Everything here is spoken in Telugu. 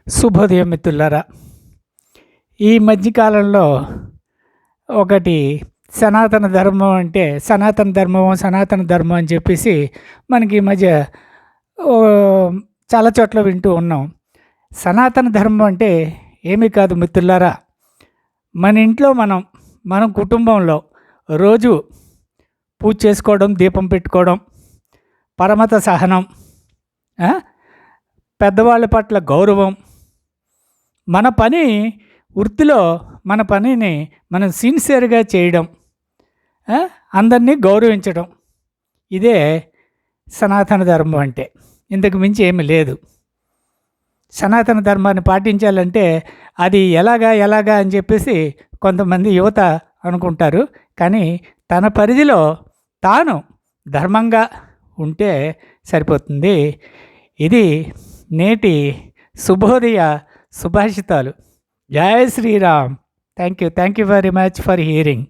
శుభోదయం మిత్రులారా. ఈ మధ్యకాలంలో ఒకటి సనాతన ధర్మం అని చెప్పేసి మనకి ఈ మధ్య ఓ చాలా చోట్ల వింటూ ఉన్నాం. సనాతన ధర్మం అంటే ఏమీ కాదు మిత్రులారా. మన ఇంట్లో మన కుటుంబంలో రోజు పూజ చేసుకోవడం, దీపం పెట్టుకోవడం, పరమత సహనం, పెద్దవాళ్ళ పట్ల గౌరవం, వృత్తిలో మన పనిని మనం సిన్సియర్గా చేయడం, అందరినీ గౌరవించడం, ఇదే సనాతన ధర్మం అంటే. ఇంతకు మించి ఏమీ లేదు. సనాతన ధర్మాన్ని పాటించాలంటే అది ఎలాగా అని చెప్పేసి కొంతమంది యువత అనుకుంటారు. కానీ తన పరిధిలో తాను ధర్మంగా ఉంటే సరిపోతుంది. ఇది నేటి శుభోదయ సుభాషితాలు. జై Shriram. Thank you very much for hearing.